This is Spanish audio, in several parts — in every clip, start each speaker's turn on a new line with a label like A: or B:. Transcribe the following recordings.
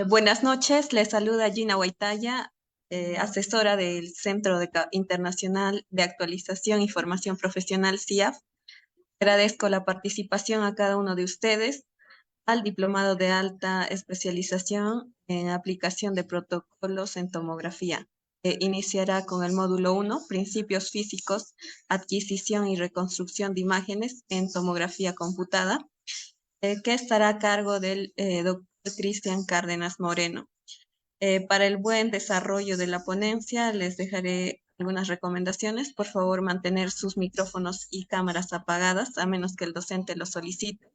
A: Buenas noches, les saluda Gina Guaitaya, asesora del Internacional de Actualización y Formación Profesional CIAF. Agradezco la participación a cada uno de ustedes al diplomado de alta especialización en aplicación de protocolos en tomografía. Iniciará con el módulo 1, Principios físicos, adquisición y reconstrucción de imágenes en tomografía computada, que estará a cargo del doctor Cristian Cárdenas Moreno. Para el buen desarrollo de la ponencia, les dejaré algunas recomendaciones. Por favor, mantener sus micrófonos y cámaras apagadas, a menos que el docente lo solicite.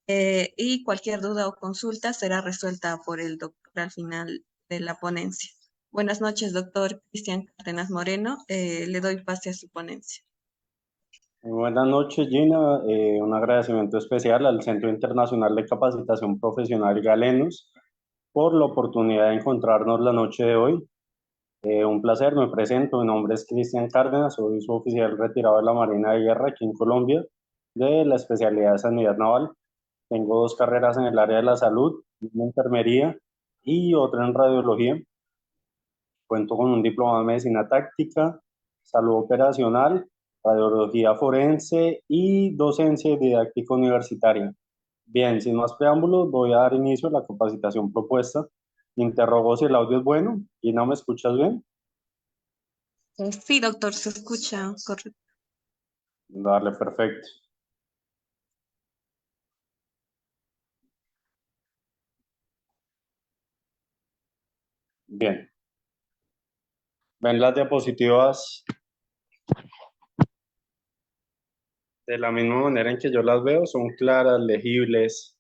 A: Y cualquier duda o consulta será resuelta por el doctor al final de la ponencia. Buenas noches, doctor Cristian Cárdenas Moreno. Le doy pase a su ponencia.
B: Buenas noches, Gina. Un agradecimiento especial al Centro Internacional de Capacitación Profesional Galenos por la oportunidad de encontrarnos la noche de hoy. Un placer, me presento. Mi nombre es Cristian Cárdenas, soy su oficial retirado de la Marina de Guerra aquí en Colombia, de la especialidad de Sanidad Naval. Tengo dos carreras en el área de la salud, una en enfermería y otra en radiología. Cuento con un diploma de medicina táctica, salud operacional, radiología forense y docencia didáctica universitaria. Bien, sin más preámbulos, voy a dar inicio a la capacitación propuesta. Interrogo si el audio es bueno. ¿Y no me escuchas bien?
A: Sí, doctor, se escucha correcto.
B: Dale, perfecto. Bien. ¿Ven las diapositivas de la misma manera en que yo las veo? ¿Son claras, legibles?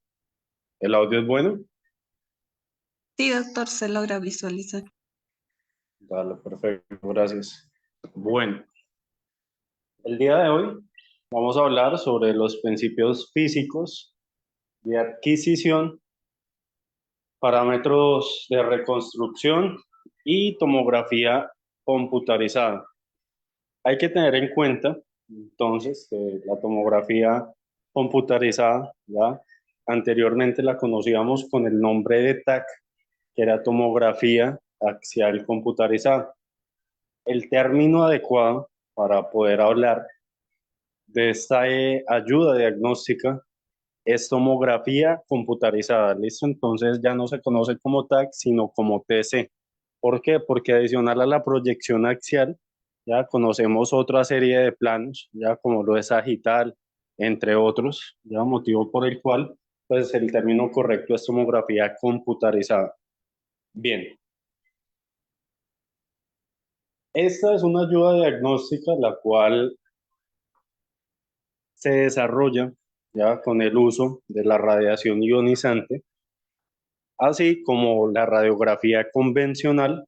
B: ¿El audio es bueno?
A: Sí, doctor, se logra visualizar.
B: Dale, perfecto, gracias. Bueno, el día de hoy vamos a hablar sobre los principios físicos de adquisición, parámetros de reconstrucción y tomografía computarizada. Hay que tener en cuenta, entonces, que la tomografía computarizada, ya anteriormente la conocíamos con el nombre de TAC, que era tomografía axial computarizada. El término adecuado para poder hablar de esta ayuda diagnóstica es tomografía computarizada, ¿listo? Entonces ya no se conoce como TAC, sino como TC. ¿Por qué? Porque adicional a la proyección axial, ya conocemos otra serie de planos, ya como lo es sagital, entre otros, ya motivo por el cual, pues el término correcto es tomografía computarizada. Bien, esta es una ayuda diagnóstica la cual se desarrolla ya con el uso de la radiación ionizante, así como la radiografía convencional,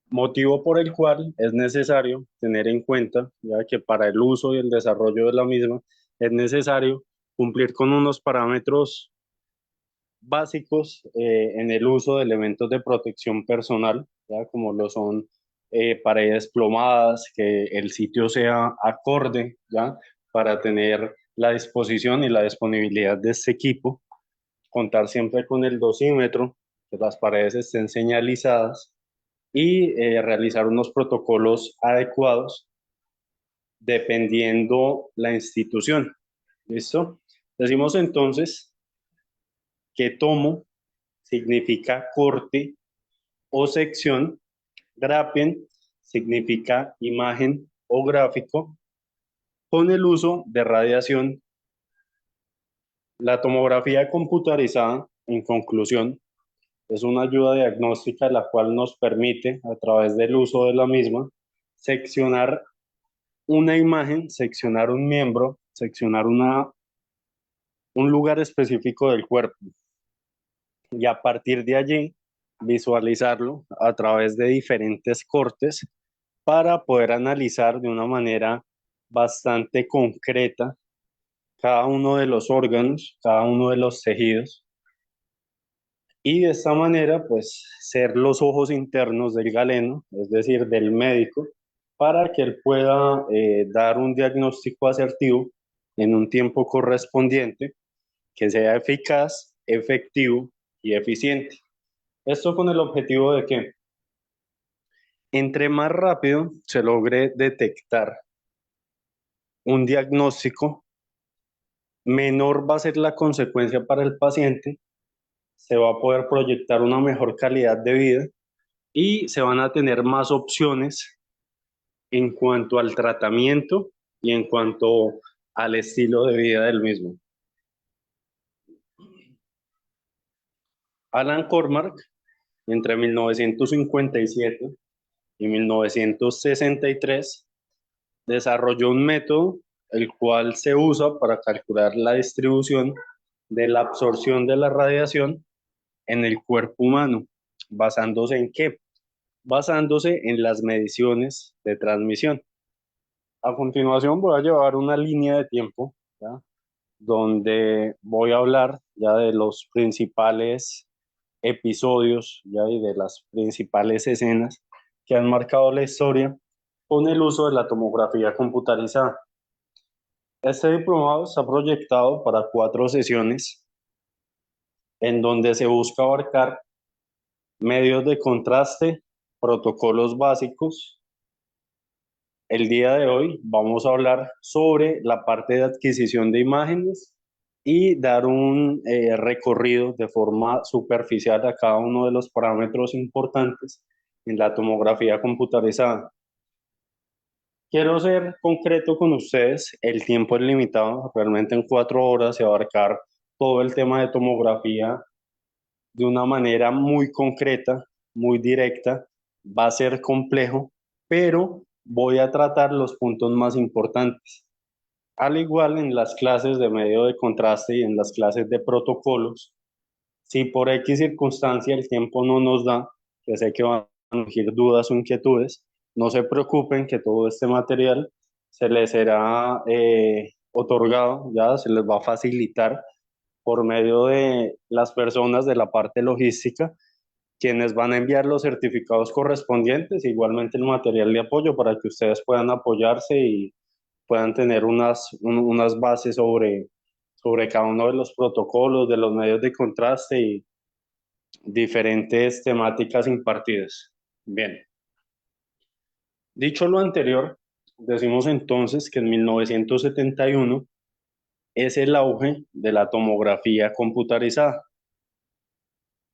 B: motivo por el cual es necesario tener en cuenta ya que para el uso y el desarrollo de la misma es necesario cumplir con unos parámetros básicos en el uso de elementos de protección personal, ya como lo son paredes plomadas, que el sitio sea acorde, ya para tener la disposición y la disponibilidad de este equipo, contar siempre con el dosímetro, que las paredes estén señalizadas y realizar unos protocolos adecuados dependiendo la institución. ¿Listo? Decimos entonces que tomo significa corte o sección, grapen significa imagen o gráfico, con el uso de radiación. La tomografía computarizada, en conclusión, es una ayuda diagnóstica la cual nos permite, a través del uso de la misma, seccionar una imagen, seccionar un miembro, seccionar un lugar específico del cuerpo y a partir de allí visualizarlo a través de diferentes cortes para poder analizar de una manera bastante concreta cada uno de los órganos, cada uno de los tejidos y de esta manera pues ser los ojos internos del galeno, es decir, del médico, para que él pueda dar un diagnóstico asertivo en un tiempo correspondiente, que sea eficaz efectivo y eficiente. Esto con el objetivo de que entre más rápido se logre detectar un diagnóstico, menor va a ser la consecuencia para el paciente, se va a poder proyectar una mejor calidad de vida y se van a tener más opciones en cuanto al tratamiento y en cuanto al estilo de vida del mismo. Alan Cormack, entre 1957 y 1963, desarrolló un método el cual se usa para calcular la distribución de la absorción de la radiación en el cuerpo humano. ¿Basándose en qué? Basándose en las mediciones de transmisión. A continuación voy a llevar una línea de tiempo, ¿ya?, donde voy a hablar ya de los principales episodios, ya, y de las principales escenas que han marcado la historia con el uso de la tomografía computarizada. Este diplomado está proyectado para 4 sesiones en donde se busca abarcar medios de contraste, protocolos básicos. El día de hoy vamos a hablar sobre la parte de adquisición de imágenes y dar un recorrido de forma superficial a cada uno de los parámetros importantes en la tomografía computarizada. Quiero ser concreto con ustedes, el tiempo es limitado, realmente en 4 horas y abarcar todo el tema de tomografía de una manera muy concreta, muy directa, va a ser complejo, pero voy a tratar los puntos más importantes. Al igual en las clases de medio de contraste y en las clases de protocolos, si por X circunstancia el tiempo no nos da, que sé que van a surgir dudas o inquietudes, no se preocupen que todo este material se les será otorgado, ya se les va a facilitar por medio de las personas de la parte logística, quienes van a enviar los certificados correspondientes, igualmente el material de apoyo para que ustedes puedan apoyarse y puedan tener unas bases sobre cada uno de los protocolos, de los medios de contraste y diferentes temáticas impartidas. Bien, dicho lo anterior, decimos entonces que en 1971 es el auge de la tomografía computarizada.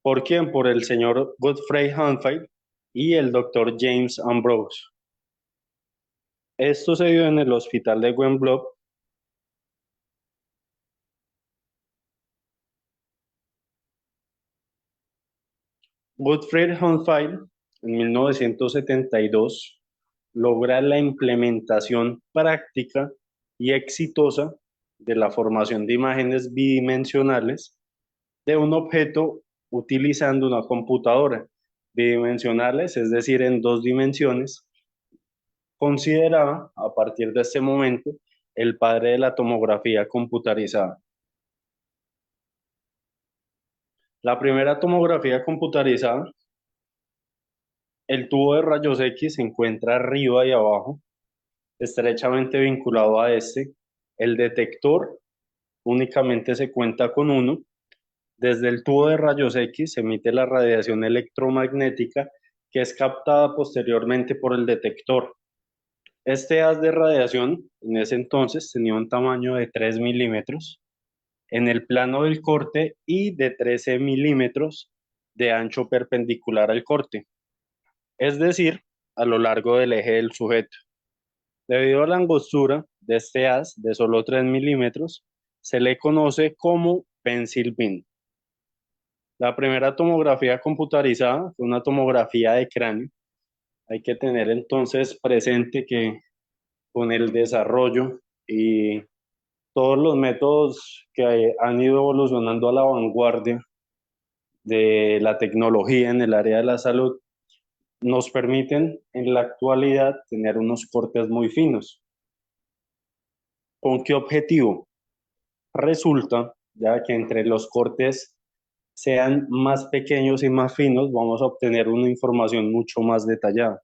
B: ¿Por quién? Por el señor Godfrey Hanfield y el doctor James Ambrose. Esto se dio en el hospital de Wembley. Godfrey Hanfield en 1972 logra la implementación práctica y exitosa de la formación de imágenes bidimensionales de un objeto utilizando una computadora. Bidimensionales, es decir, en 2 dimensiones, considerada a partir de este momento el padre de la tomografía computarizada. La primera tomografía computarizada, el tubo de rayos X se encuentra arriba y abajo, estrechamente vinculado a este. El detector únicamente se cuenta con uno. Desde el tubo de rayos X se emite la radiación electromagnética que es captada posteriormente por el detector. Este haz de radiación en ese entonces tenía un tamaño de 3 milímetros en el plano del corte y de 13 milímetros de ancho perpendicular al corte, es decir, a lo largo del eje del sujeto. Debido a la angostura de este haz de solo 3 milímetros, se le conoce como pencil beam. La primera tomografía computarizada fue una tomografía de cráneo. Hay que tener entonces presente que con el desarrollo y todos los métodos que han ido evolucionando a la vanguardia de la tecnología en el área de la salud, nos permiten en la actualidad tener unos cortes muy finos. ¿Con qué objetivo? Resulta ya que entre los cortes sean más pequeños y más finos, vamos a obtener una información mucho más detallada.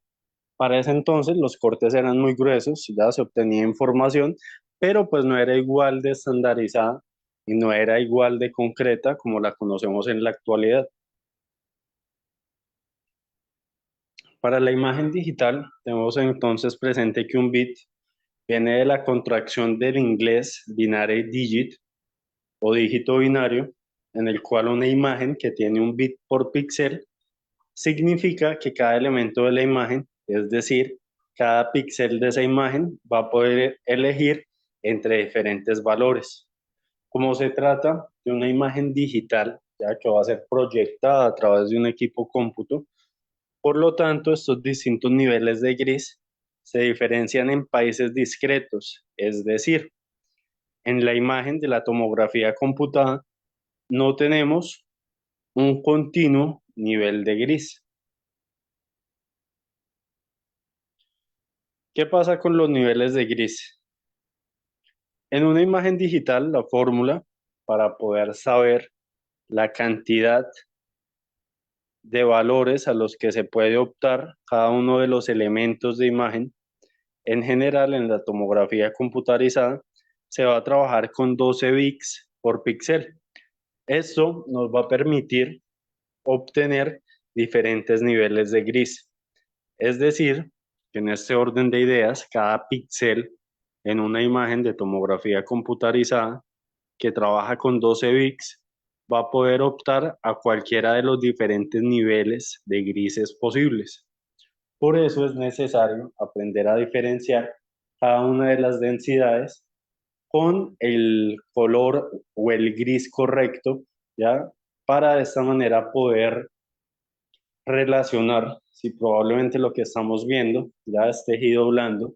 B: Para ese entonces los cortes eran muy gruesos, ya se obtenía información, pero pues no era igual de estandarizada y no era igual de concreta como la conocemos en la actualidad. Para la imagen digital, tenemos entonces presente que un bit viene de la contracción del inglés binary digit o dígito binario, en el cual una imagen que tiene un bit por píxel significa que cada elemento de la imagen, es decir, cada píxel de esa imagen va a poder elegir entre diferentes valores. Como se trata de una imagen digital, ya que va a ser proyectada a través de un equipo cómputo, por lo tanto, estos distintos niveles de gris se diferencian en países discretos, es decir, en la imagen de la tomografía computada no tenemos un continuo nivel de gris. ¿Qué pasa con los niveles de gris? En una imagen digital, la fórmula para poder saber la cantidad de valores a los que se puede optar cada uno de los elementos de imagen, en general en la tomografía computarizada, se va a trabajar con 12 bits por píxel. Esto nos va a permitir obtener diferentes niveles de gris. Es decir, que en este orden de ideas, cada píxel en una imagen de tomografía computarizada que trabaja con 12 bits va a poder optar a cualquiera de los diferentes niveles de grises posibles. Por eso es necesario aprender a diferenciar cada una de las densidades con el color o el gris correcto, ¿ya? Para de esta manera poder relacionar si probablemente lo que estamos viendo ya es tejido blando,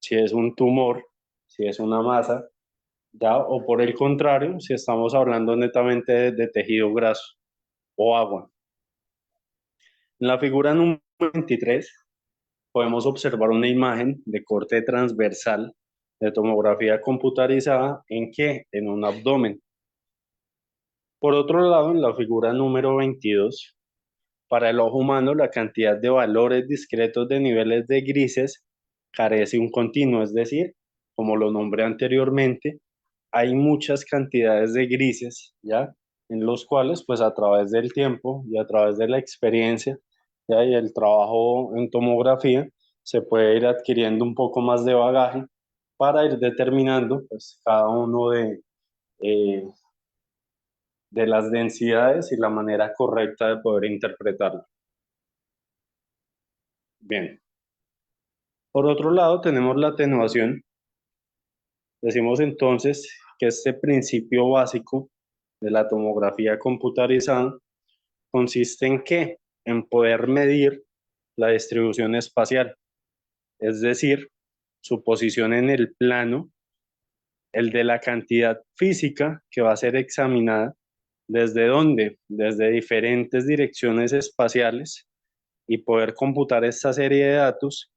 B: si es un tumor, si es una masa, ¿ya? O por el contrario, si estamos hablando netamente de tejido graso o agua. En la figura número 23 podemos observar una imagen de corte transversal de tomografía computarizada en que en un abdomen. Por otro lado, en la figura número 22, para el ojo humano la cantidad de valores discretos de niveles de grises carece un continuo, es decir, como lo nombré anteriormente, hay muchas cantidades de grises, ¿ya? En los cuales, pues a través del tiempo y a través de la experiencia, ¿ya? Y el trabajo en tomografía, se puede ir adquiriendo un poco más de bagaje para ir determinando, pues, cada uno eh, de las densidades y la manera correcta de poder interpretarlo. Bien. Por otro lado, tenemos la atenuación. Decimos entonces que este principio básico de la tomografía computarizada consiste en qué? En poder medir la distribución espacial, es decir, su posición en el plano, el de la cantidad física que va a ser examinada, desde dónde, desde diferentes direcciones espaciales y poder computar esta serie de datos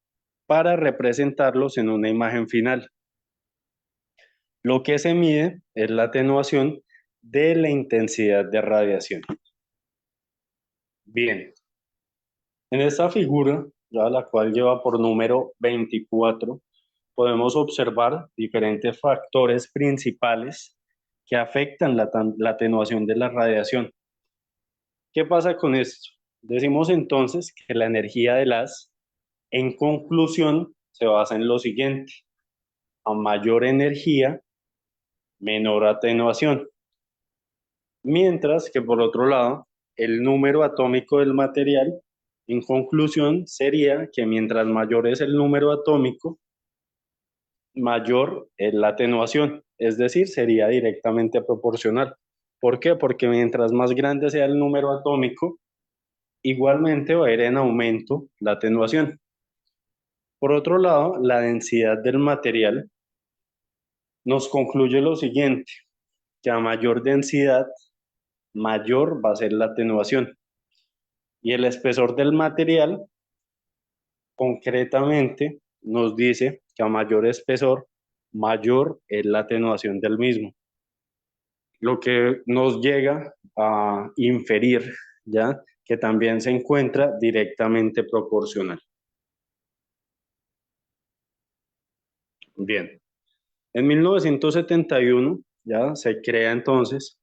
B: para representarlos en una imagen final. Lo que se mide es la atenuación de la intensidad de radiación. Bien, en esta figura, ya la cual lleva por número 24, podemos observar diferentes factores principales que afectan la atenuación de la radiación. ¿Qué pasa con esto? Decimos entonces que la energía de las, en conclusión, se basa en lo siguiente: a mayor energía, menor atenuación. Mientras que por otro lado, el número atómico del material, en conclusión, sería que mientras mayor es el número atómico, mayor es la atenuación, es decir, sería directamente proporcional. ¿Por qué? Porque mientras más grande sea el número atómico, igualmente va a ir en aumento la atenuación. Por otro lado, la densidad del material nos concluye lo siguiente, que a mayor densidad, mayor va a ser la atenuación. Y el espesor del material, concretamente, nos dice que a mayor espesor, mayor es la atenuación del mismo. Lo que nos llega a inferir, ¿ya? Que también se encuentra directamente proporcional. Bien, en 1971 ya se crea entonces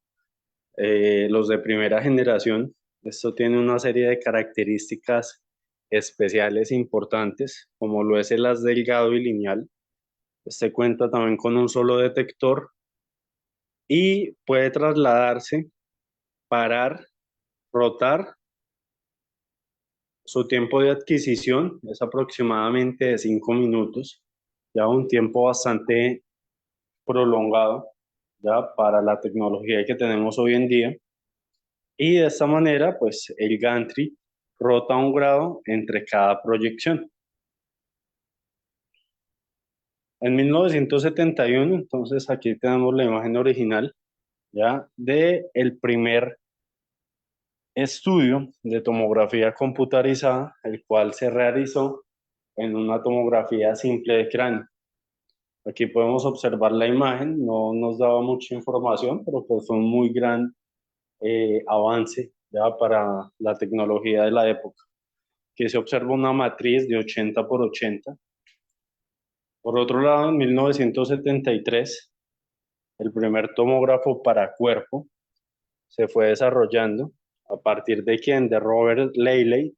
B: los de primera generación. Esto tiene una serie de características especiales importantes, como lo es el haz delgado y lineal. Este cuenta también con un solo detector y puede trasladarse, parar, rotar. Su tiempo de adquisición es aproximadamente de 5 minutos, ya un tiempo bastante prolongado ya para la tecnología que tenemos hoy en día. Y de esta manera, pues el gantry rota 1 grado entre cada proyección. En 1971, entonces aquí tenemos la imagen original ya de el primer estudio de tomografía computarizada, el cual se realizó en una tomografía simple de cráneo. Aquí podemos observar la imagen, no nos daba mucha información, pero pues fue un muy gran avance ya para la tecnología de la época, que se observa una matriz de 80 por 80. Por otro lado, en 1973, el primer tomógrafo para cuerpo se fue desarrollando a partir de quien, de Robert Liley,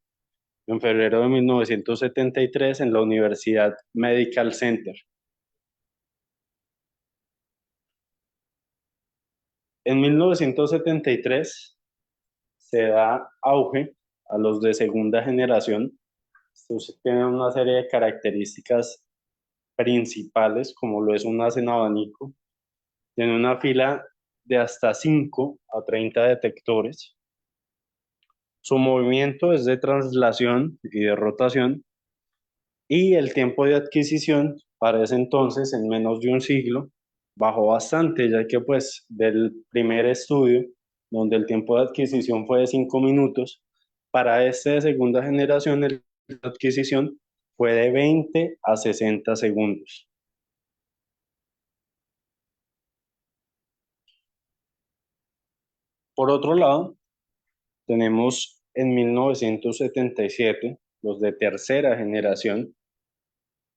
B: en febrero de 1973 en la Universidad Medical Center. En 1973 se da auge a los de segunda generación. Estos tienen una serie de características principales, como lo es un haz en abanico. Tiene una fila de hasta 5 a 30 detectores. Su movimiento es de traslación y de rotación. Y el tiempo de adquisición para ese entonces, en menos de un siglo, bajó bastante, ya que pues del primer estudio, donde el tiempo de adquisición fue de 5 minutos, para este de segunda generación, el tiempo de adquisición fue de 20 a 60 segundos. Por otro lado, tenemos en 1977 los de tercera generación.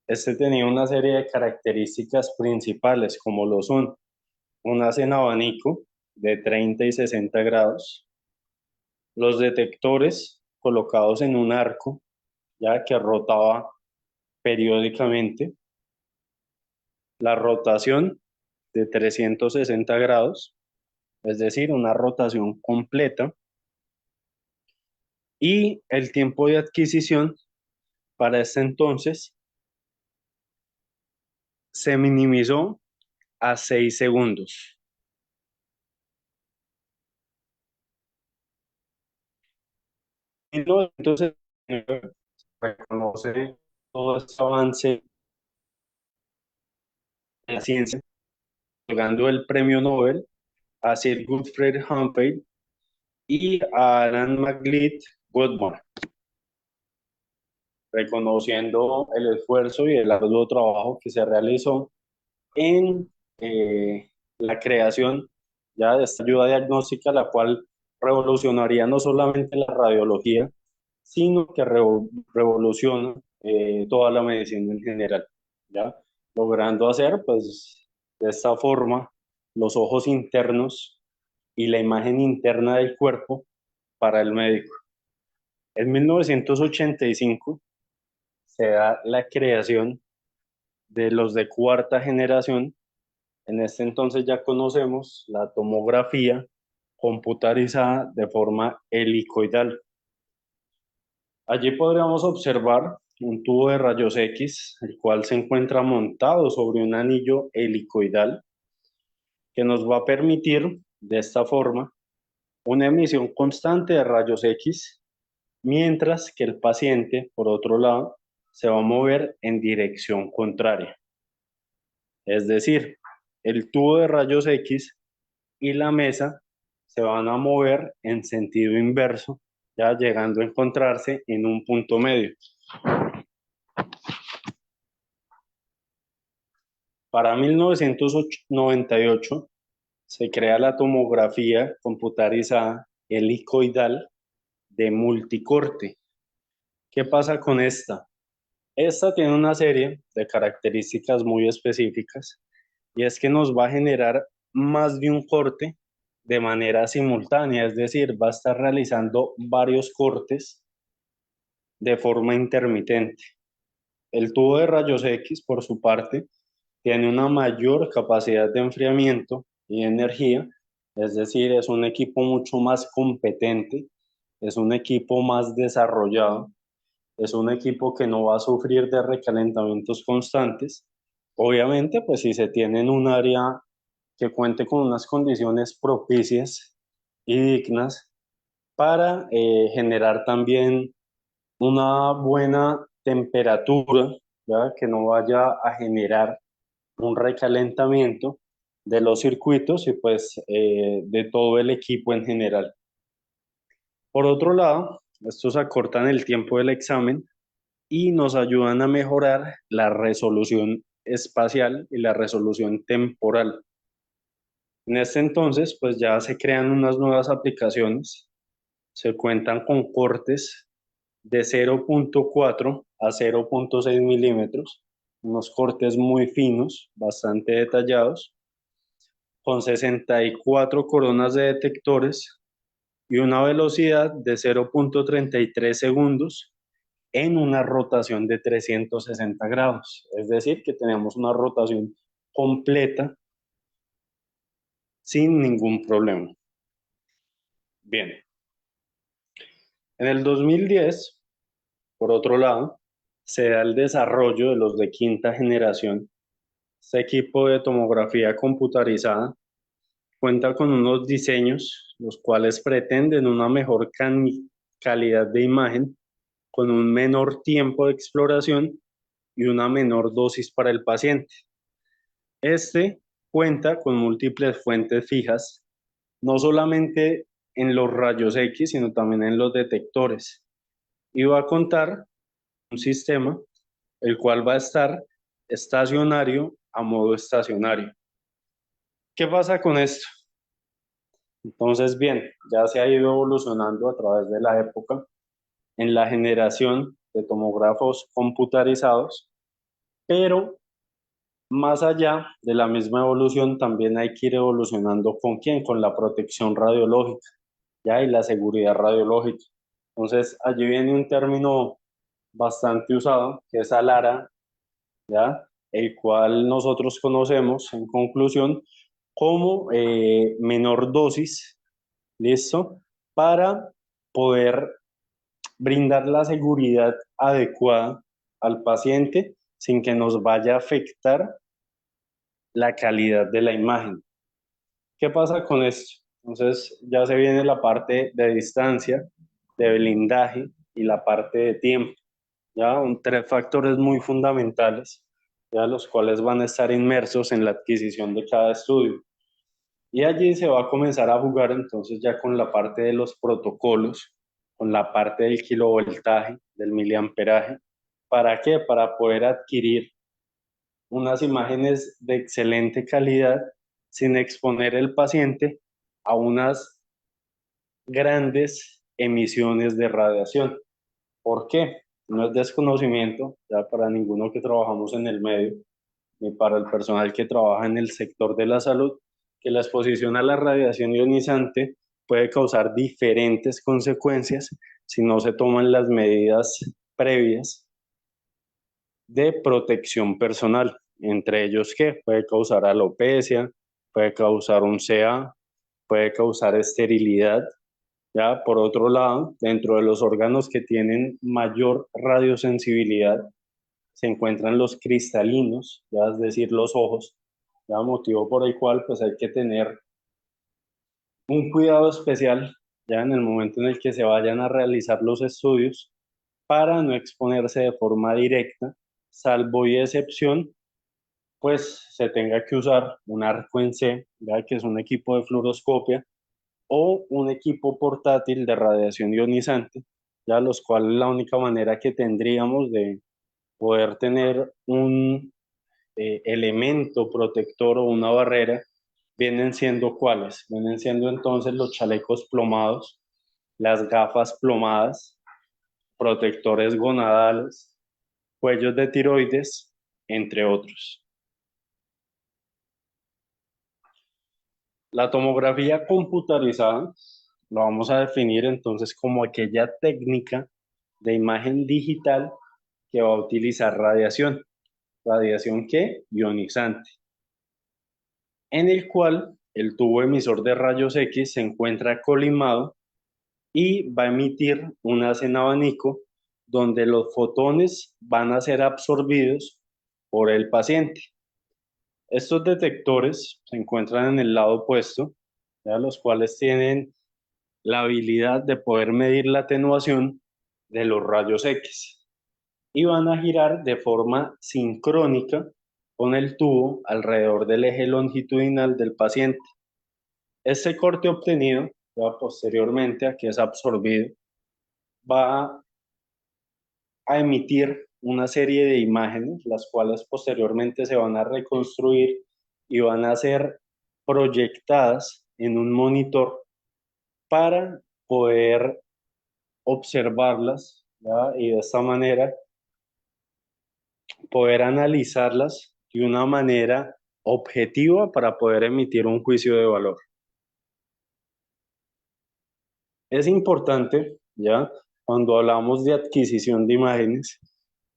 B: Este tenía una serie de características principales, como lo son un haz en abanico de 30 y 60 grados, los detectores colocados en un arco, ya que rotaba periódicamente, la rotación de 360 grados, es decir, una rotación completa, y el tiempo de adquisición para este entonces se minimizó a 6 segundos. Entonces, reconoce todo este avance en la ciencia, otorgando el premio Nobel a Sir Godfrey Humphrey y a Alan McLeod Woodman, reconociendo el esfuerzo y el arduo trabajo que se realizó en la creación ya de esta ayuda diagnóstica, la cual revolucionaría no solamente la radiología, sino que revoluciona toda la medicina en general, ¿ya? Logrando hacer, pues, de esta forma, los ojos internos y la imagen interna del cuerpo para el médico. En 1985 se da la creación de los de cuarta generación. En este entonces ya conocemos la tomografía computarizada de forma helicoidal. Allí podríamos observar un tubo de rayos X, el cual se encuentra montado sobre un anillo helicoidal que nos va a permitir de esta forma una emisión constante de rayos X, mientras que el paciente, por otro lado, se va a mover en dirección contraria. Es decir, el tubo de rayos X y la mesa se van a mover en sentido inverso, ya llegando a encontrarse en un punto medio. Para 1998 se crea la tomografía computarizada helicoidal de multicorte. ¿Qué pasa con esta? Esta tiene una serie de características muy específicas y es que nos va a generar más de un corte de manera simultánea, es decir, va a estar realizando varios cortes de forma intermitente. El tubo de rayos X, por su parte, tiene una mayor capacidad de enfriamiento y energía, es decir, es un equipo mucho más competente, es un equipo más desarrollado, es un equipo que no va a sufrir de recalentamientos constantes. Obviamente, pues si se tiene en un área que cuente con unas condiciones propicias y dignas para generar también una buena temperatura, ¿ya? Que no vaya a generar un recalentamiento de los circuitos y pues de todo el equipo en general. Por otro lado, estos acortan el tiempo del examen y nos ayudan a mejorar la resolución espacial y la resolución temporal. En este entonces, pues ya se crean unas nuevas aplicaciones, se cuentan con cortes de 0.4 a 0.6 milímetros, unos cortes muy finos, bastante detallados, con 64 coronas de detectores y una velocidad de 0.33 segundos en una rotación de 360 grados. Es decir, que tenemos una rotación completa sin ningún problema. Bien, en el 2010, por otro lado, se da el desarrollo de los de quinta generación. Este equipo de tomografía computarizada cuenta con unos diseños los cuales pretenden una mejor calidad de imagen con un menor tiempo de exploración y una menor dosis para el paciente. Este cuenta con múltiples fuentes fijas, no solamente en los rayos X, sino también en los detectores. Y va a contar un sistema el cual va a estar estacionario a modo estacionario. ¿Qué pasa con esto? Entonces, bien, ya se ha ido evolucionando a través de la época en la generación de tomógrafos computarizados, pero más allá de la misma evolución, también hay que ir evolucionando con quién, con la protección radiológica, ¿ya? Y la seguridad radiológica. Entonces, allí viene un término bastante usado, que es ALARA, ¿ya? El cual nosotros conocemos, en conclusión, como menor dosis, ¿listo? Para poder brindar la seguridad adecuada al paciente sin que nos vaya a afectar la calidad de la imagen. ¿Qué pasa con esto? Entonces ya se viene la parte de distancia, de blindaje y la parte de tiempo. Ya, tres factores muy fundamentales, ya los cuales van a estar inmersos en la adquisición de cada estudio. Y allí se va a comenzar a jugar entonces ya con la parte de los protocolos, con la parte del kilovoltaje, del miliamperaje. ¿Para qué? Para poder adquirir unas imágenes de excelente calidad sin exponer el paciente a unas grandes emisiones de radiación. ¿Por qué? No es desconocimiento, ya para ninguno que trabajamos en el medio, ni para el personal que trabaja en el sector de la salud, que la exposición a la radiación ionizante puede causar diferentes consecuencias si no se toman las medidas previas de protección personal, entre ellos que puede causar alopecia, puede causar un CA, puede causar esterilidad. Ya, por otro lado, dentro de los órganos que tienen mayor radiosensibilidad se encuentran los cristalinos, ya es decir, los ojos, ya motivo por el cual pues hay que tener un cuidado especial ya en el momento en el que se vayan a realizar los estudios para no exponerse de forma directa, salvo y excepción, pues se tenga que usar un arco en C, ya que es un equipo de fluoroscopia, o un equipo portátil de radiación ionizante, ya los cuales la única manera que tendríamos de poder tener un elemento protector o una barrera, vienen siendo cuáles, vienen siendo entonces los chalecos plomados, las gafas plomadas, protectores gonadales, cuellos de tiroides, entre otros. La tomografía computarizada lo vamos a definir entonces como aquella técnica de imagen digital que va a utilizar radiación. ¿Radiación qué? Ionizante, en el cual el tubo emisor de rayos X se encuentra colimado y va a emitir un haz en abanico donde los fotones van a ser absorbidos por el paciente. Estos detectores se encuentran en el lado opuesto, ¿ya? Los cuales tienen la habilidad de poder medir la atenuación de los rayos X y van a girar de forma sincrónica con el tubo alrededor del eje longitudinal del paciente. Este corte obtenido, ya posteriormente a que es absorbido, va a emitir una serie de imágenes, las cuales posteriormente se van a reconstruir y van a ser proyectadas en un monitor para poder observarlas, ¿ya? Y de esta manera poder analizarlas de una manera objetiva para poder emitir un juicio de valor. Es importante, ¿ya? Cuando hablamos de adquisición de imágenes,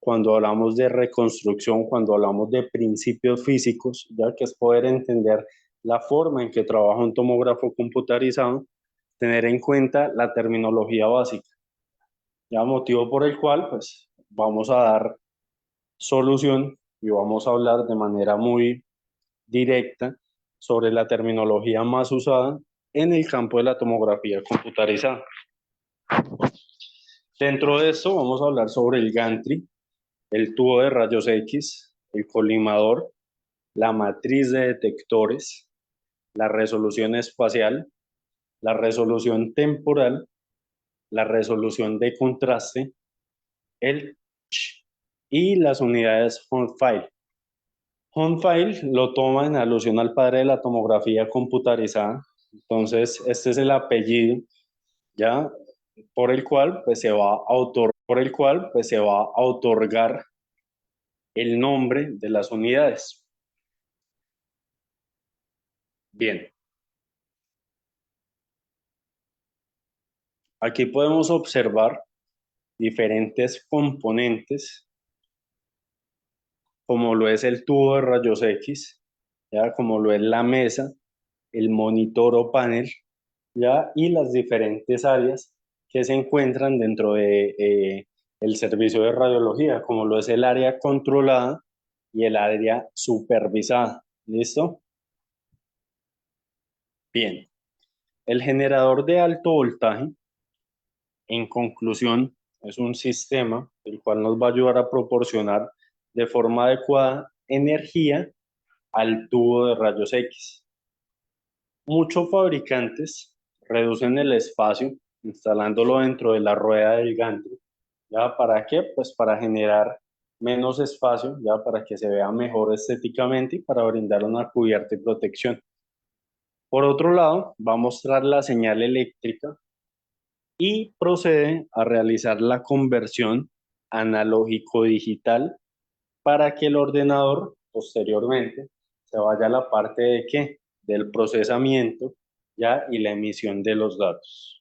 B: cuando hablamos de reconstrucción, cuando hablamos de principios físicos, ya que es poder entender la forma en que trabaja un tomógrafo computarizado, tener en cuenta la terminología básica, ya motivo por el cual pues vamos a dar solución y vamos a hablar de manera muy directa sobre la terminología más usada en el campo de la tomografía computarizada. Dentro de esto vamos a hablar sobre el gantry, el tubo de rayos X, el colimador, la matriz de detectores, la resolución espacial, la resolución temporal, la resolución de contraste, el y las unidades Home File. Home File lo toma en alusión al padre de la tomografía computarizada. Entonces, este es el apellido, ¿ya? Por el cual pues se va a otorgar el nombre de las unidades. Bien, aquí podemos observar diferentes componentes, como lo es el tubo de rayos X, ¿ya? Como lo es la mesa, el monitor o panel, ¿ya? Y las diferentes áreas que se encuentran dentro de el servicio de radiología, como lo es el área controlada y el área supervisada. ¿Listo? Bien. El generador de alto voltaje, en conclusión, es un sistema el cual nos va a ayudar a proporcionar de forma adecuada energía al tubo de rayos X. Muchos fabricantes reducen el espacio instalándolo dentro de la rueda del gantry. ¿Ya para qué? Pues para generar menos espacio, ya para que se vea mejor estéticamente y para brindar una cubierta y protección. Por otro lado, va a mostrar la señal eléctrica y procede a realizar la conversión analógico-digital para que el ordenador posteriormente se vaya a la parte de qué, del procesamiento, ya, y la emisión de los datos.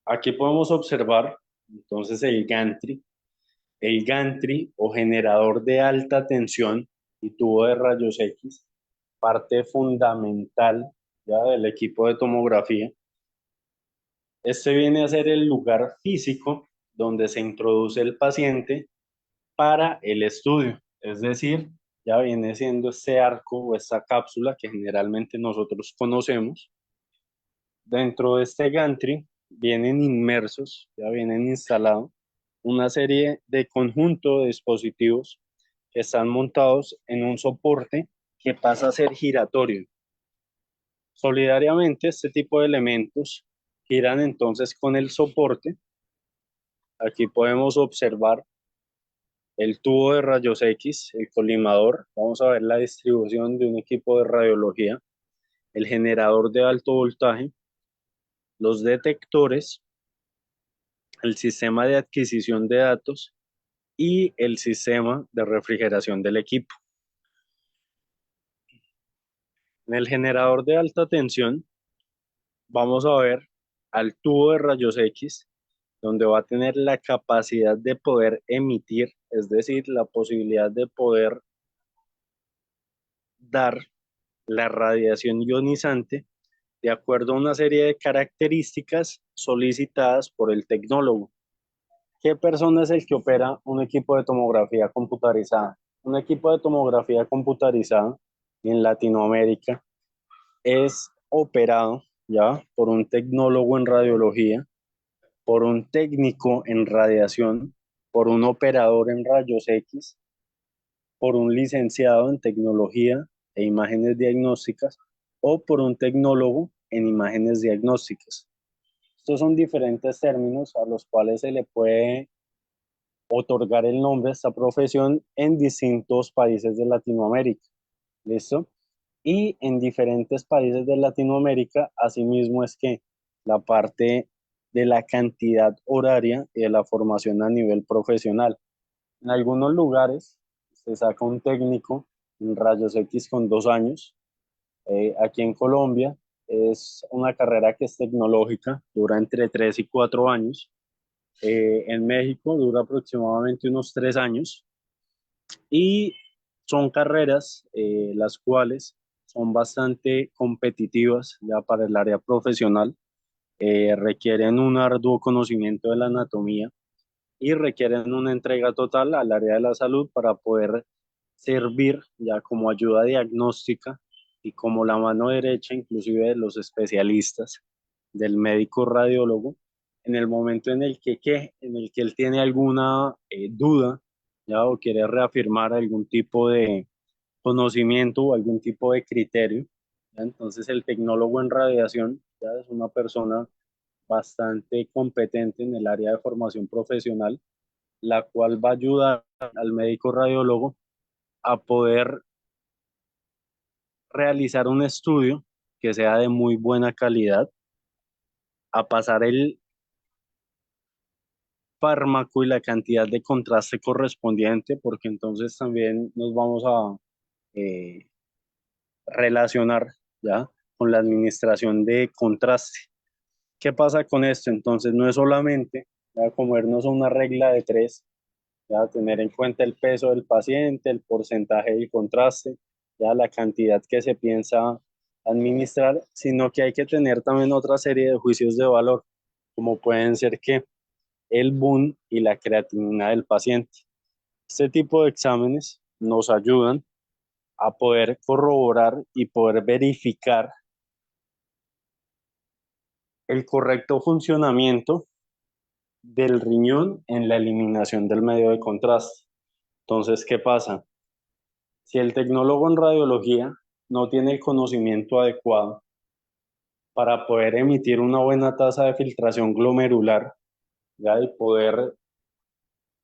B: Aquí podemos observar entonces el gantry o generador de alta tensión y tubo de rayos X, parte fundamental ya del equipo de tomografía. Este viene a ser el lugar físico donde se introduce el paciente para el estudio, es decir, ya viene siendo este arco o esta cápsula que generalmente nosotros conocemos. Dentro de este gantry vienen inmersos, ya vienen instalados una serie de conjunto de dispositivos que están montados en un soporte que pasa a ser giratorio. Solidariamente, este tipo de elementos giran entonces con el soporte. Aquí podemos observar el tubo de rayos X, el colimador. Vamos a ver la distribución de un equipo de radiología, el generador de alto voltaje, los detectores, el sistema de adquisición de datos y el sistema de refrigeración del equipo. En el generador de alta tensión vamos a ver al tubo de rayos X, donde va a tener la capacidad de poder emitir, es decir, la posibilidad de poder dar la radiación ionizante de acuerdo a una serie de características solicitadas por el tecnólogo. ¿Qué persona es el que opera un equipo de tomografía computarizada? Un equipo de tomografía computarizada en Latinoamérica es operado ya por un tecnólogo en radiología, por un técnico en radiación, por un operador en rayos X, por un licenciado en tecnología e imágenes diagnósticas o por un tecnólogo en imágenes diagnósticas. Estos son diferentes términos a los cuales se le puede otorgar el nombre a esta profesión en distintos países de Latinoamérica. ¿Listo? Y en diferentes países de Latinoamérica, asimismo es que la parte de la cantidad horaria y de la formación a nivel profesional. En algunos lugares se saca un técnico en rayos X con 2 años. Aquí en Colombia es una carrera que es tecnológica, dura entre 3 y 4 años. En México dura aproximadamente unos 3 años y son carreras las cuales son bastante competitivas ya para el área profesional, requieren un arduo conocimiento de la anatomía y requieren una entrega total al área de la salud para poder servir ya como ayuda diagnóstica y como la mano derecha inclusive de los especialistas del médico radiólogo en el momento en el que él tiene alguna duda ya o quiere reafirmar algún tipo de conocimiento o algún tipo de criterio. ¿Ya? Entonces el tecnólogo en radiación ya es una persona bastante competente en el área de formación profesional, la cual va a ayudar al médico radiólogo a poder realizar un estudio que sea de muy buena calidad, a pasar el fármaco y la cantidad de contraste correspondiente, porque entonces también nos vamos a eh, relacionar ya con la administración de contraste. ¿Qué pasa con esto? Entonces no es solamente ya comernos una regla de tres, ya tener en cuenta el peso del paciente, el porcentaje del contraste, ya la cantidad que se piensa administrar, sino que hay que tener también otra serie de juicios de valor, como pueden ser que el BUN y la creatinina del paciente. Este tipo de exámenes nos ayudan a poder corroborar y poder verificar el correcto funcionamiento del riñón en la eliminación del medio de contraste. Entonces, ¿qué pasa? Si el tecnólogo en radiología no tiene el conocimiento adecuado para poder emitir una buena tasa de filtración glomerular, ¿ya? Y poder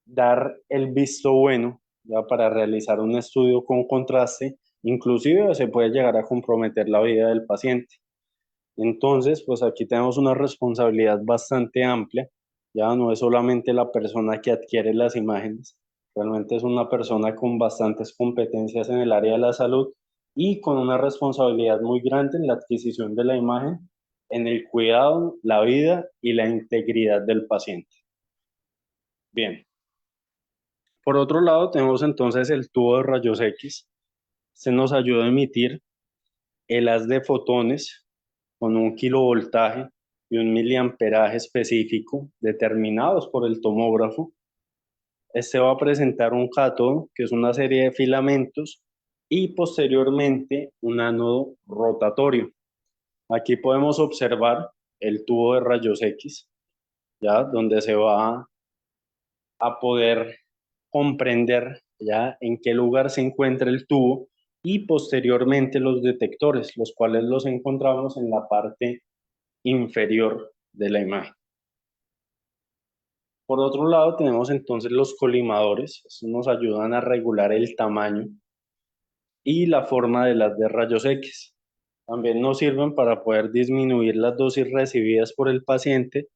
B: dar el visto bueno, ¿ya? Para realizar un estudio con contraste, inclusive se puede llegar a comprometer la vida del paciente. Entonces, pues aquí tenemos una responsabilidad bastante amplia, ya no es solamente la persona que adquiere las imágenes, realmente es una persona con bastantes competencias en el área de la salud y con una responsabilidad muy grande en la adquisición de la imagen, en el cuidado, la vida y la integridad del paciente. Bien, por otro lado tenemos entonces el tubo de rayos X. Se nos ayuda a emitir el haz de fotones con un kilovoltaje y un miliamperaje específico determinados por el tomógrafo. Este va a presentar un cátodo, que es una serie de filamentos, y posteriormente un ánodo rotatorio. Aquí podemos observar el tubo de rayos X, ya donde se va a poder comprender ya en qué lugar se encuentra el tubo y posteriormente los detectores, los cuales los encontramos en la parte inferior de la imagen. Por otro lado, tenemos entonces los colimadores. Estos nos ayudan a regular el tamaño y la forma de las de rayos X. También nos sirven para poder disminuir las dosis recibidas por el paciente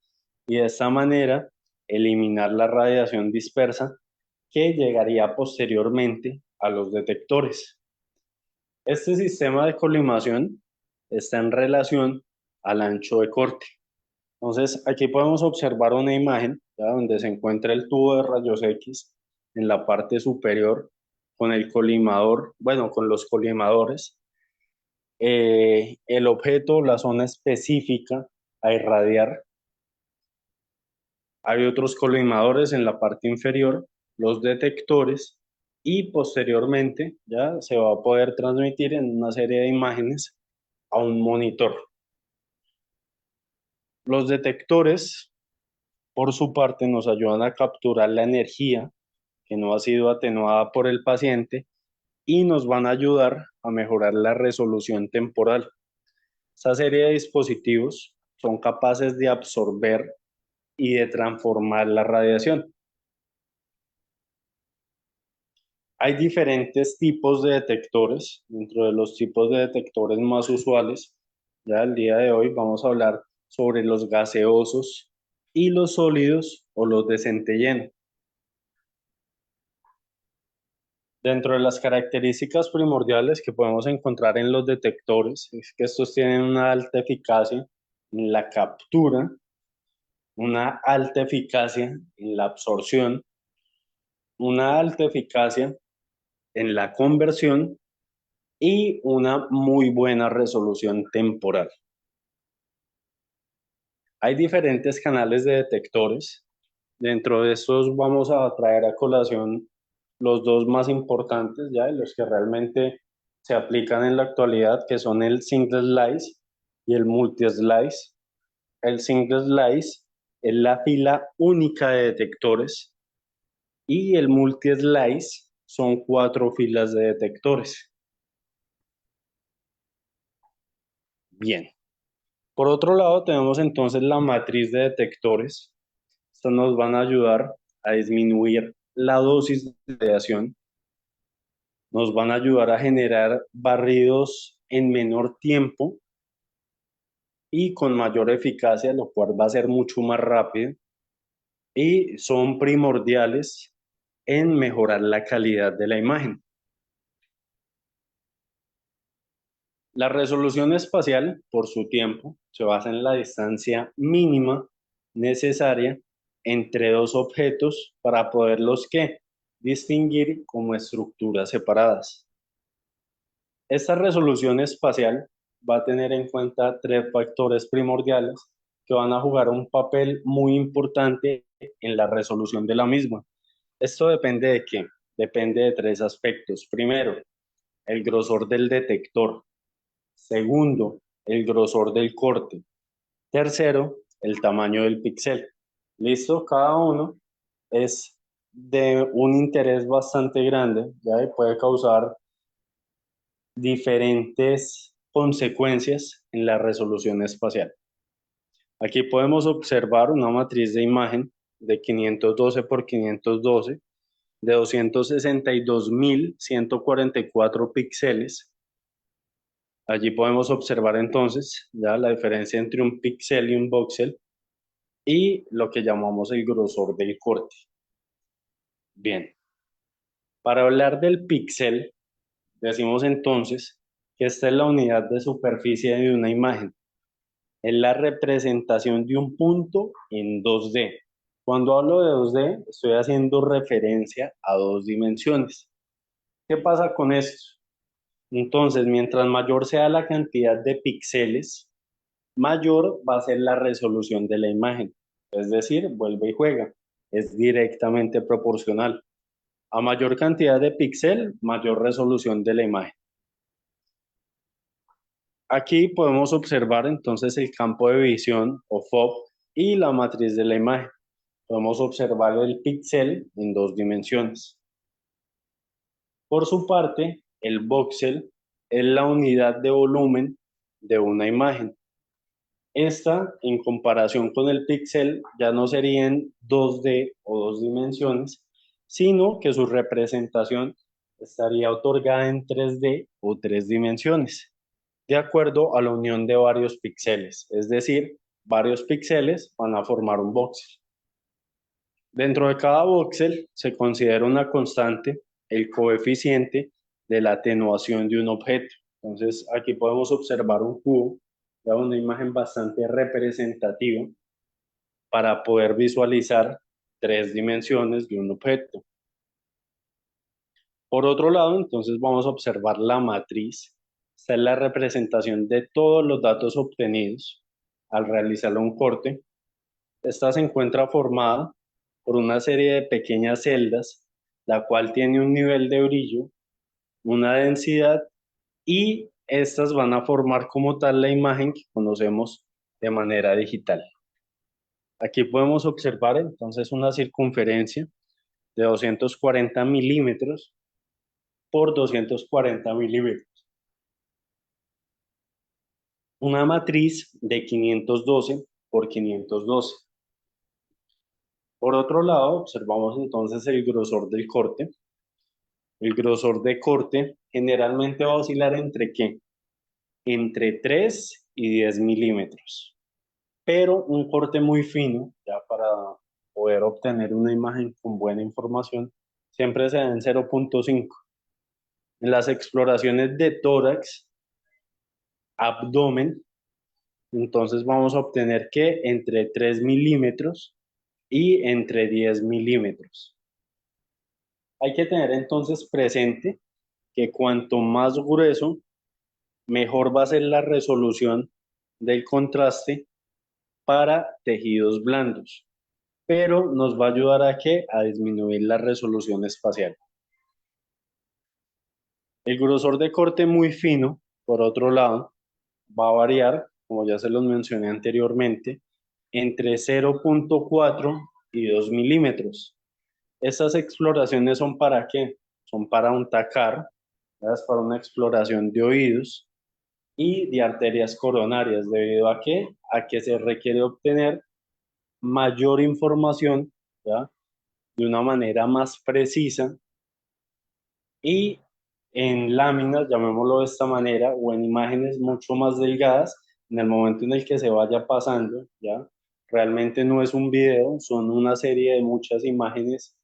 B: y de esta manera eliminar la radiación dispersa que llegaría posteriormente a los detectores. Este sistema de colimación está en relación al ancho de corte. Entonces, aquí podemos observar una imagen, ¿ya? Donde se encuentra el tubo de rayos X en la parte superior con el colimador, bueno, con los colimadores, el objeto, la zona específica a irradiar. Hay otros colimadores en la parte inferior, los detectores, y posteriormente ya se va a poder transmitir en una serie de imágenes a un monitor. Los detectores, por su parte, nos ayudan a capturar la energía que no ha sido atenuada por el paciente y nos van a ayudar a mejorar la resolución temporal. Esta serie de dispositivos son capaces de absorber y de transformar la radiación. Hay diferentes tipos de detectores. Dentro de los tipos de detectores más usuales, ya el día de hoy vamos a hablar sobre los gaseosos y los sólidos o los de centelleno. Dentro de las características primordiales que podemos encontrar en los detectores es que estos tienen una alta eficacia en la captura, una alta eficacia en la absorción, una alta eficacia en la conversión y una muy buena resolución temporal. Hay diferentes canales de detectores. Dentro de estos vamos a traer a colación los dos más importantes, ya, los que realmente se aplican en la actualidad, que son el single slice y el multi slice. El single slice es la fila única de detectores y el multi slice son 4 filas de detectores. Bien. Por otro lado, tenemos entonces la matriz de detectores. Estas nos van a ayudar a disminuir la dosis de radiación, nos van a ayudar a generar barridos en menor tiempo y con mayor eficacia, lo cual va a ser mucho más rápido y son primordiales en mejorar la calidad de la imagen. La resolución espacial, por su tiempo, se basa en la distancia mínima necesaria entre dos objetos para poderlos ¿qué? Distinguir como estructuras separadas. Esta resolución espacial va a tener en cuenta tres factores primordiales que van a jugar un papel muy importante en la resolución de la misma. Esto depende de qué? Depende de tres aspectos. Primero, el grosor del detector. Segundo, el grosor del corte. Tercero, el tamaño del píxel. ¿Listo? Cada uno es de un interés bastante grande, ya, y puede causar diferentes consecuencias en la resolución espacial. Aquí podemos observar una matriz de imagen de 512 por 512 de 262.144 píxeles. Allí podemos observar entonces ya la diferencia entre un píxel y un voxel y lo que llamamos el grosor del corte. Bien, para hablar del píxel, decimos entonces que esta es la unidad de superficie de una imagen. Es la representación de un punto en 2D. Cuando hablo de 2D, estoy haciendo referencia a dos dimensiones. ¿Qué pasa con esto? Entonces, mientras mayor sea la cantidad de píxeles, mayor va a ser la resolución de la imagen. Es decir, vuelve y juega. Es directamente proporcional. A mayor cantidad de píxel, mayor resolución de la imagen. Aquí podemos observar entonces el campo de visión o FOV y la matriz de la imagen. Podemos observar el píxel en dos dimensiones. Por su parte, el voxel es la unidad de volumen de una imagen. Esta, en comparación con el píxel, ya no serían 2D o dos dimensiones, sino que su representación estaría otorgada en 3D o tres dimensiones, de acuerdo a la unión de varios píxeles. Es decir, varios píxeles van a formar un voxel. Dentro de cada voxel se considera una constante, el coeficiente de la atenuación de un objeto. Entonces, aquí podemos observar un cubo, ya una imagen bastante representativa para poder visualizar 3 dimensiones de un objeto. Por otro lado, entonces vamos a observar la matriz. Esta es la representación de todos los datos obtenidos al realizar un corte. Esta se encuentra formada por una serie de pequeñas celdas, la cual tiene un nivel de brillo, una densidad, y estas van a formar como tal la imagen que conocemos de manera digital. Aquí podemos observar entonces una circunferencia de 240 milímetros por 240 milímetros. Una matriz de 512 por 512. Por otro lado, observamos entonces el grosor del corte. El grosor de corte generalmente va a oscilar entre ¿qué? Entre 3 y 10 milímetros. Pero un corte muy fino, ya para poder obtener una imagen con buena información, siempre se da en 0.5. En las exploraciones de tórax, abdomen, entonces vamos a obtener que entre 3 milímetros y entre 10 milímetros. Hay que tener entonces presente que cuanto más grueso, mejor va a ser la resolución del contraste para tejidos blandos, pero nos va a ayudar a qué? A disminuir la resolución espacial. El grosor de corte muy fino, por otro lado, va a variar, como ya se los mencioné anteriormente, entre 0.4 y 2 milímetros. Estas exploraciones son para qué? Son para un TACAR, es para una exploración de oídos y de arterias coronarias, debido a qué? A que se requiere obtener mayor información, ¿ya? De una manera más precisa y en láminas, llamémoslo de esta manera, o en imágenes mucho más delgadas, en el momento en el que se vaya pasando, ¿ya? Realmente no es un video, son una serie de muchas imágenes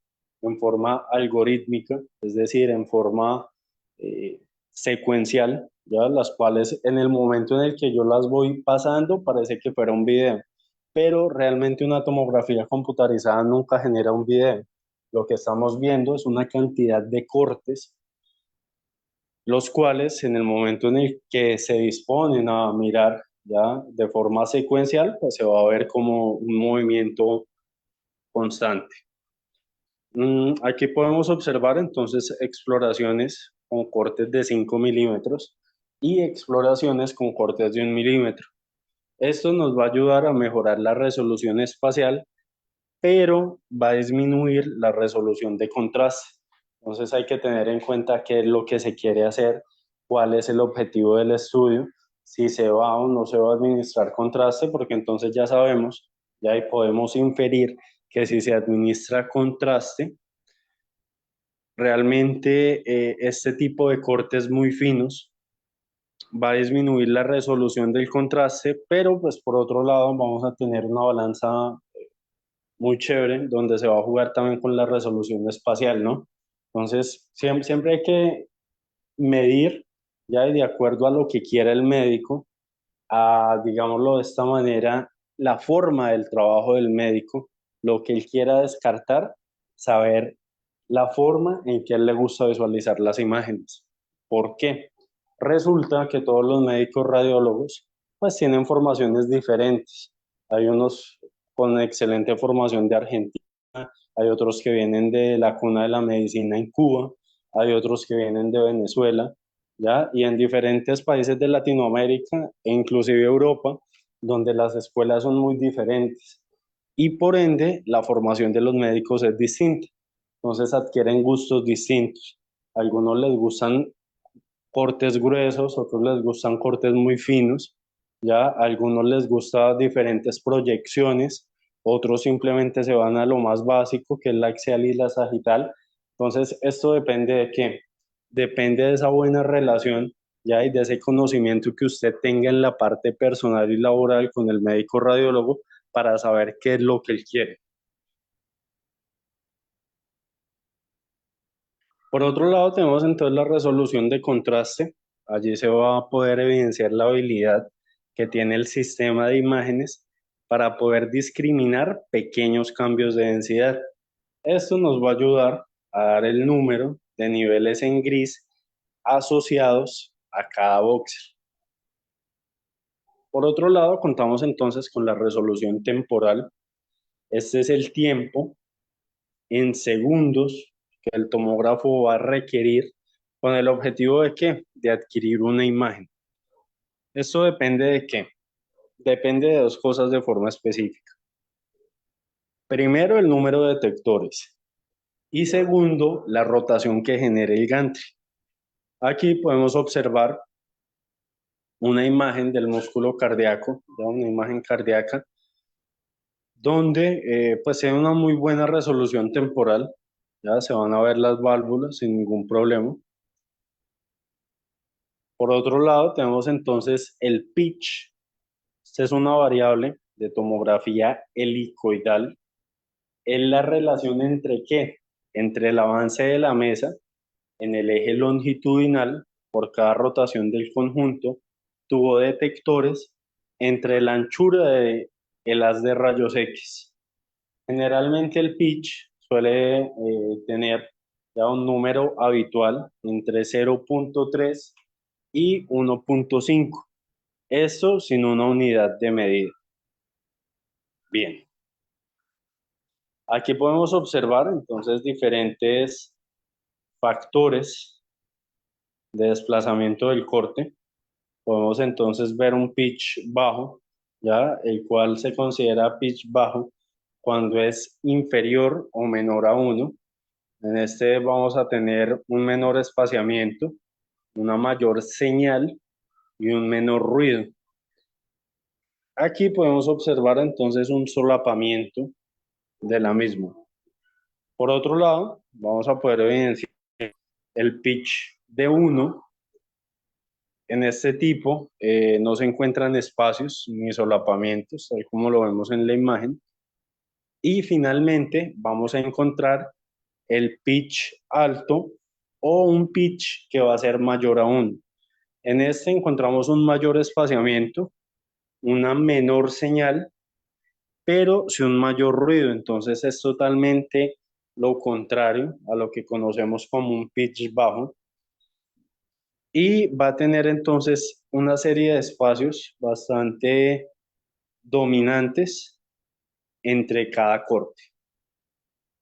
B: en forma algorítmica, es decir, en forma secuencial, ¿ya? Las cuales en el momento en el que yo las voy pasando parece que fuera un video, pero realmente una tomografía computarizada nunca genera un video. Lo que estamos viendo es una cantidad de cortes, los cuales en el momento en el que se disponen a mirar ya de forma secuencial, pues se va a ver como un movimiento constante. Aquí podemos observar entonces exploraciones con cortes de 5 milímetros y exploraciones con cortes de 1 milímetro. Esto nos va a ayudar a mejorar la resolución espacial, pero va a disminuir la resolución de contraste. Entonces hay que tener en cuenta qué es lo que se quiere hacer, cuál es el objetivo del estudio, si se va o no se va a administrar contraste, porque entonces ya sabemos, ya ahí podemos inferir que si se administra contraste, realmente este tipo de cortes muy finos va a disminuir la resolución del contraste, pero pues por otro lado vamos a tener una balanza muy chévere, donde se va a jugar también con la resolución espacial, ¿no? Entonces, siempre hay que medir, ya y de acuerdo a lo que quiera el médico, a, digámoslo de esta manera, la forma del trabajo del médico, lo que él quiera descartar, saber la forma en que a él le gusta visualizar las imágenes. ¿Por qué? Resulta que todos los médicos radiólogos pues tienen formaciones diferentes. Hay unos con excelente formación de Argentina, hay otros que vienen de la cuna de la medicina en Cuba, hay otros que vienen de Venezuela, ¿ya? Y en diferentes países de Latinoamérica e inclusive Europa, donde las escuelas son muy diferentes. Y por ende, la formación de los médicos es distinta. Entonces adquieren gustos distintos. A algunos les gustan cortes gruesos, otros les gustan cortes muy finos, ya a algunos les gustan diferentes proyecciones, otros simplemente se van a lo más básico, que es la axial y la sagital. Entonces, esto depende de qué? Depende de esa buena relación, ya, y de ese conocimiento que usted tenga en la parte personal y laboral con el médico radiólogo para saber qué es lo que él quiere. Por otro lado, tenemos entonces la resolución de contraste. Allí se va a poder evidenciar la habilidad que tiene el sistema de imágenes para poder discriminar pequeños cambios de densidad. Esto nos va a ayudar a dar el número de niveles en gris asociados a cada boxer. Por otro lado, contamos entonces con la resolución temporal. Este es el tiempo en segundos que el tomógrafo va a requerir con el objetivo de ¿qué? De adquirir una imagen. Esto depende de qué? Depende de dos cosas de forma específica. Primero, el número de detectores y segundo, la rotación que genere el gantry. Aquí podemos observar una imagen del músculo cardíaco, una imagen cardíaca, donde pues tiene una muy buena resolución temporal, ya se van a ver las válvulas sin ningún problema. Por otro lado, tenemos entonces el pitch. Esta es una variable de tomografía helicoidal. Es la relación entre ¿qué? Entre el avance de la mesa en el eje longitudinal por cada rotación del conjunto, tuvo detectores entre la anchura de el haz de rayos X. Generalmente el pitch suele tener ya un número habitual entre 0.3 y 1.5. Esto sin una unidad de medida. Bien, aquí podemos observar entonces diferentes factores de desplazamiento del corte. Podemos entonces ver un pitch bajo, ¿ya? El cual se considera pitch bajo cuando es inferior o menor a 1. En este vamos a tener un menor espaciamiento, una mayor señal y un menor ruido. Aquí podemos observar entonces un solapamiento de la misma. Por otro lado, vamos a poder evidenciar el pitch de 1. En este tipo no se encuentran espacios ni solapamientos, tal como lo vemos en la imagen. Y finalmente vamos a encontrar el pitch alto o un pitch que va a ser mayor aún. En este encontramos un mayor espaciamiento, una menor señal, pero sin un mayor ruido. Entonces es totalmente lo contrario a lo que conocemos como un pitch bajo. Y va a tener entonces una serie de espacios bastante dominantes entre cada corte.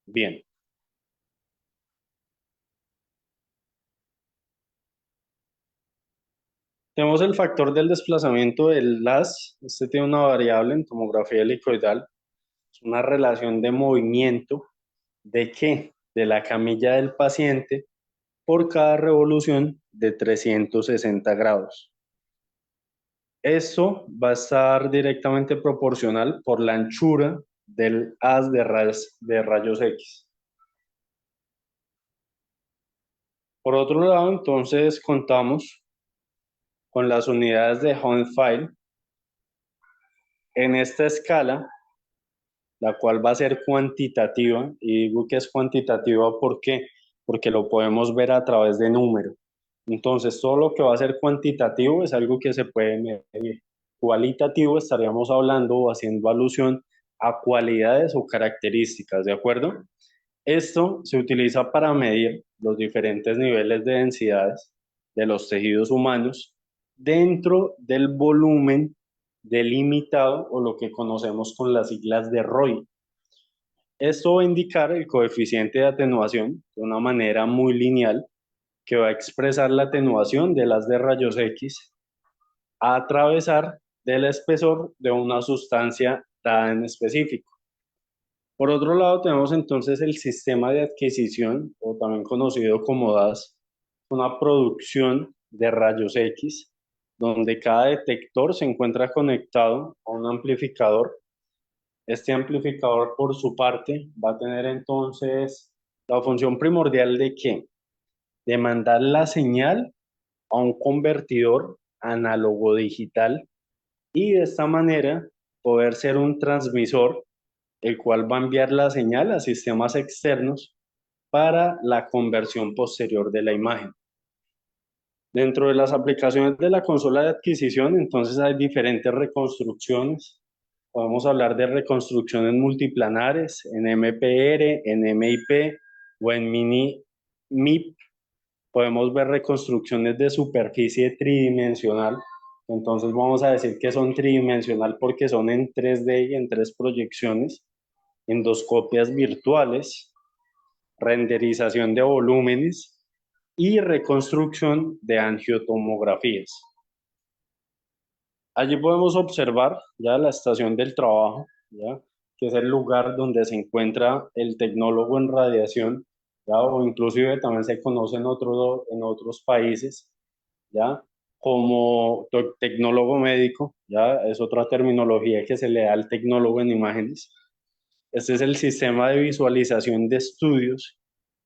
B: Bien. Tenemos el factor del desplazamiento del LAS. Este tiene una variable en tomografía helicoidal. Es una relación de movimiento de qué? De la camilla del paciente por cada revolución de 360 grados. Esto va a estar directamente proporcional por la anchura del haz de rayos X. Por otro lado, entonces contamos con las unidades de Hounsfield en esta escala, la cual va a ser cuantitativa. Y digo que es cuantitativa ¿por qué? Porque lo podemos ver a través de números. Entonces, todo lo que va a ser cuantitativo es algo que se puede medir. Cualitativo estaríamos hablando o haciendo alusión a cualidades o características, ¿de acuerdo? Esto se utiliza para medir los diferentes niveles de densidades de los tejidos humanos dentro del volumen delimitado o lo que conocemos con las siglas de ROI. Esto va a indicar el coeficiente de atenuación de una manera muy lineal que va a expresar la atenuación de las de rayos X a atravesar del espesor de una sustancia dada en específico. Por otro lado, tenemos entonces el sistema de adquisición, o también conocido como DAS, una producción de rayos X, donde cada detector se encuentra conectado a un amplificador. Este amplificador, por su parte, va a tener entonces la función primordial de ¿qué? De mandar la señal a un convertidor análogo digital y de esta manera poder ser un transmisor el cual va a enviar la señal a sistemas externos para la conversión posterior de la imagen. Dentro de las aplicaciones de la consola de adquisición, entonces hay diferentes reconstrucciones. Podemos hablar de reconstrucciones multiplanares en MPR, en MIP o en mini-MIP. Podemos ver reconstrucciones de superficie tridimensional. Entonces vamos a decir que son tridimensional porque son en 3D y en 3 proyecciones, endoscopias virtuales, renderización de volúmenes y reconstrucción de angiotomografías. Allí podemos observar ya la estación del trabajo, ¿ya? Que es el lugar donde se encuentra el tecnólogo en radiación, ¿ya? O inclusive también se conoce en otros países, ¿ya? Como tecnólogo médico, ¿ya? Es otra terminología que se le da al tecnólogo en imágenes. Este es el sistema de visualización de estudios,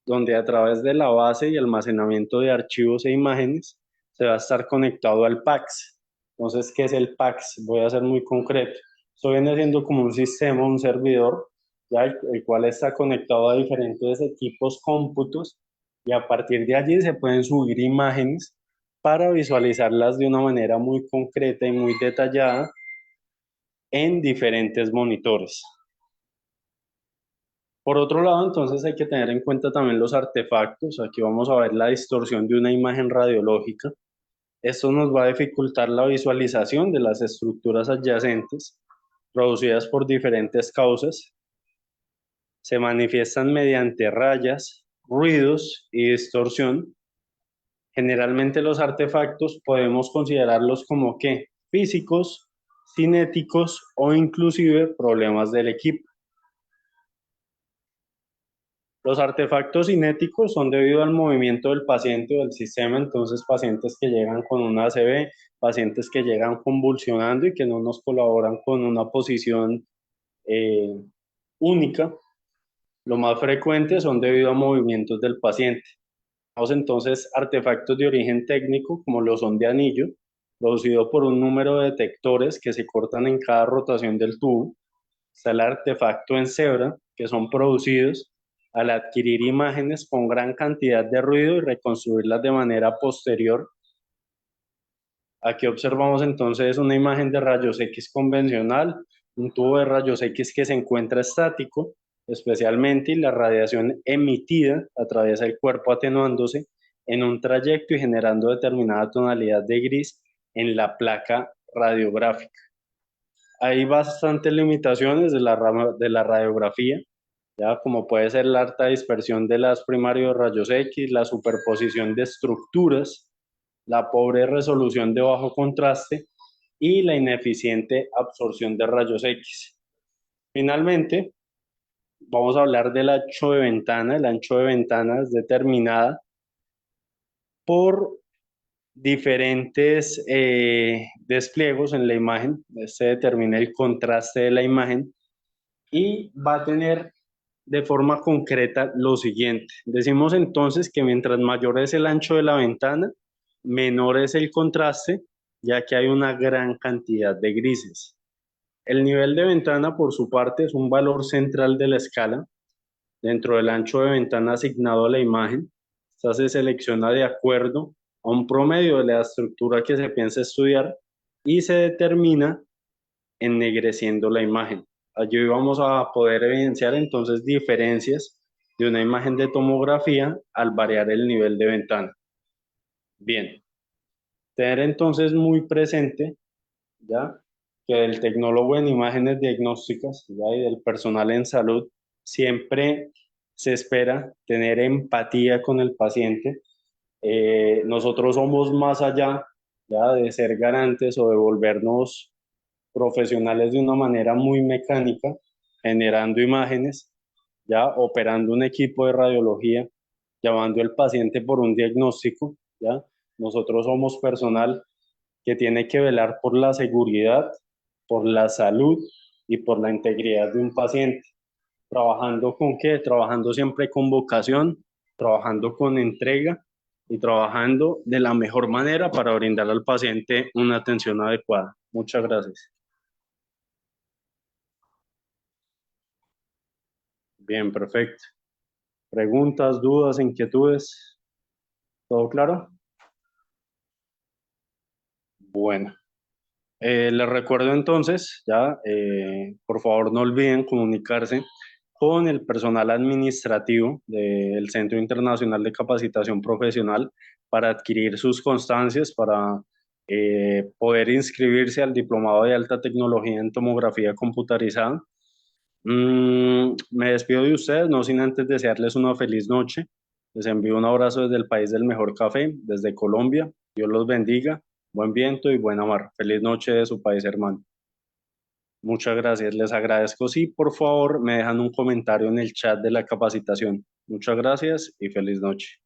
B: donde a través de la base y almacenamiento de archivos e imágenes se va a estar conectado al PACS. Entonces, ¿qué es el PACS? Voy a ser muy concreto. Esto viene siendo como un sistema, un servidor, ¿ya? El cual está conectado a diferentes equipos cómputos y a partir de allí se pueden subir imágenes para visualizarlas de una manera muy concreta y muy detallada en diferentes monitores. Por otro lado, entonces hay que tener en cuenta también los artefactos. Aquí vamos a ver la distorsión de una imagen radiológica. Esto nos va a dificultar la visualización de las estructuras adyacentes, producidas por diferentes causas. Se manifiestan mediante rayas, ruidos y distorsión. Generalmente los artefactos podemos considerarlos como que físicos, cinéticos o inclusive problemas del equipo. Los artefactos cinéticos son debido al movimiento del paciente o del sistema, entonces pacientes que llegan con una ACV, pacientes que llegan convulsionando y que no nos colaboran con una posición única. Lo más frecuente son debido a movimientos del paciente. Tenemos entonces artefactos de origen técnico, como lo son de anillo, producido por un número de detectores que se cortan en cada rotación del tubo. Está el artefacto en cebra, que son producidos al adquirir imágenes con gran cantidad de ruido y reconstruirlas de manera posterior. Aquí observamos entonces una imagen de rayos X convencional, un tubo de rayos X que se encuentra estático, especialmente, y la radiación emitida atraviesa el cuerpo atenuándose en un trayecto y generando determinada tonalidad de gris en la placa radiográfica. Hay bastantes limitaciones de la radiografía, ya como puede ser la alta dispersión de las primarios rayos X, la superposición de estructuras, la pobre resolución de bajo contraste y la ineficiente absorción de rayos X. Finalmente, vamos a hablar del ancho de ventana. El ancho de ventana es determinada por diferentes despliegos en la imagen. Este determina el contraste de la imagen y va a tener de forma concreta lo siguiente. Decimos entonces que mientras mayor es el ancho de la ventana, menor es el contraste, ya que hay una gran cantidad de grises. El nivel de ventana, por su parte, es un valor central de la escala dentro del ancho de ventana asignado a la imagen. Esta se selecciona de acuerdo a un promedio de la estructura que se piensa estudiar y se determina ennegreciendo la imagen. Allí vamos a poder evidenciar entonces diferencias de una imagen de tomografía al variar el nivel de ventana. Bien, tener entonces muy presente ya que el tecnólogo en imágenes diagnósticas ya, y del personal en salud siempre se espera tener empatía con el paciente. Nosotros somos más allá ya de ser garantes o de volvernos profesionales de una manera muy mecánica, generando imágenes, ya operando un equipo de radiología, llamando al paciente por un diagnóstico, ya. Nosotros somos personal que tiene que velar por la seguridad, por la salud y por la integridad de un paciente. ¿Trabajando con qué? Trabajando siempre con vocación, trabajando con entrega y trabajando de la mejor manera para brindar al paciente una atención adecuada. Muchas gracias. Bien, perfecto. ¿Preguntas, dudas, inquietudes? ¿Todo claro? Bueno, les recuerdo entonces, ya, por favor no olviden comunicarse con el personal administrativo del Centro Internacional de Capacitación Profesional para adquirir sus constancias, para poder inscribirse al Diplomado de Alta Tecnología en Tomografía Computarizada. Me despido de ustedes, no sin antes desearles una feliz noche. Les envío un abrazo desde el país del mejor café, desde Colombia. Dios los bendiga, buen viento y buena mar. Feliz noche de su país, hermano. Muchas gracias, les agradezco. Sí, por favor, me dejan un comentario en el chat de la capacitación. Muchas gracias y feliz noche.